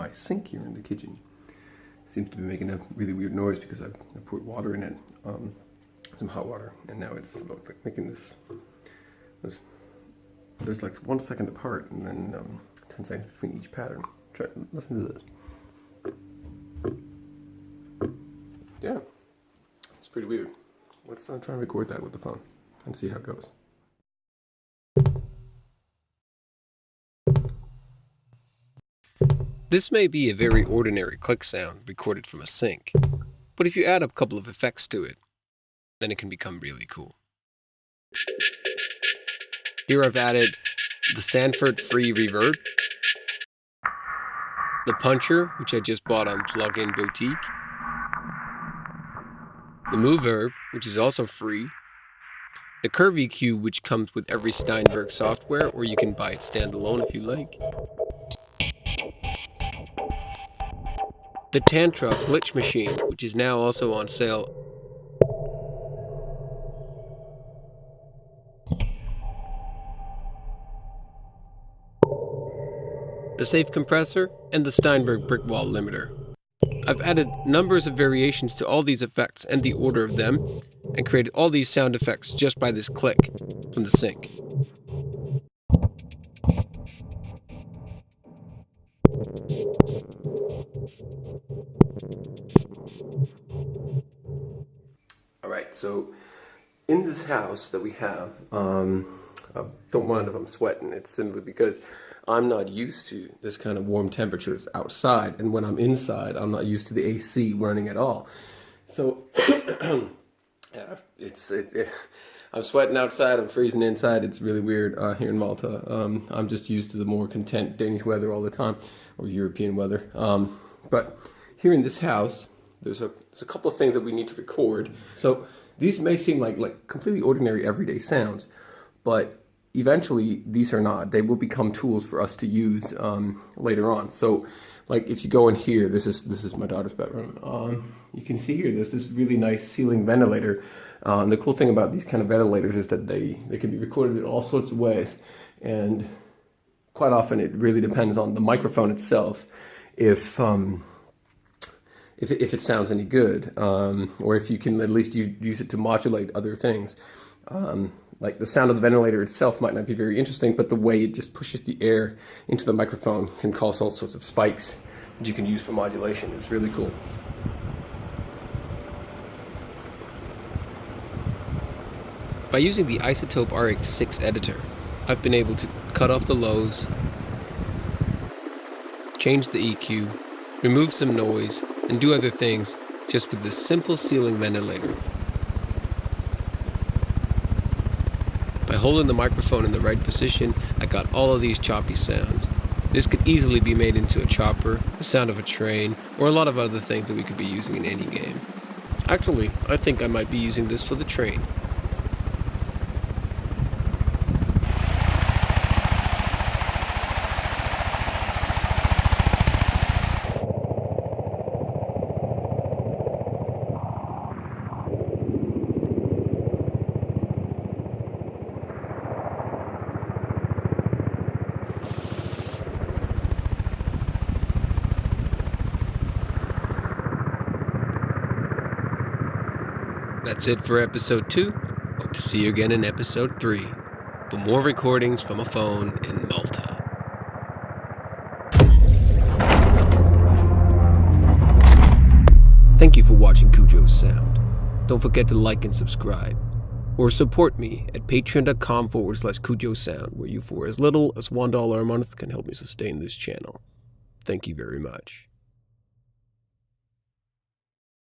my sink here in the kitchen seems to be making a really weird noise because I poured water in it, some hot water, and now it's like making this. There's like 1 second apart, and then 10 seconds between each pattern. Listen to this. Yeah, it's pretty weird. Let's try and record that with the phone and see how it goes. This may be a very ordinary click sound recorded from a sink, but if you add a couple of effects to it, then it can become really cool. Here I've added the Sanford Free Reverb, the Puncher, which I just bought on Plugin Boutique, the Moverb, which is also free, the Curve EQ, which comes with every Steinberg software, or you can buy it standalone if you like, the Tantra Glitch Machine, which is now also on sale, the Safe Compressor, and the Steinberg Brick Wall Limiter. I've added numbers of variations to all these effects and the order of them, and created all these sound effects just by this click from the sink. Alright, so in this house that we have, don't mind if I'm sweating, it's simply because I'm not used to this kind of warm temperatures outside, and when I'm inside, I'm not used to the AC running at all. So, I'm sweating outside, I'm freezing inside, it's really weird here in Malta. I'm just used to the more content Danish weather all the time, or European weather. But here in this house, there's a couple of things that we need to record. So these may seem like completely ordinary everyday sounds, but eventually these are not. They will become tools for us to use later on. So like if you go in here, this is my daughter's bedroom. You can see here there's this really nice ceiling ventilator. And the cool thing about these kind of ventilators is that they can be recorded in all sorts of ways, and quite often it really depends on the microphone itself if it sounds any good, or if you can at least use it to modulate other things. Like the sound of the ventilator itself might not be very interesting, but the way it just pushes the air into the microphone can cause all sorts of spikes that you can use for modulation. It's really cool. By using the Isotope RX6 editor, I've been able to cut off the lows, change the EQ, remove some noise, and do other things just with this simple ceiling ventilator. By holding the microphone in the right position, I got all of these choppy sounds. This could easily be made into a chopper, the sound of a train, or a lot of other things that we could be using in any game. Actually, I think I might be using this for the train. That's it for episode 2. Hope to see you again in episode 3 for more recordings from a phone in Malta. Thank you for watching Cujo Sound. Don't forget to like and subscribe, or support me at patreon.com/Cujo Sound, where you for as little as $1 a month can help me sustain this channel. Thank you very much.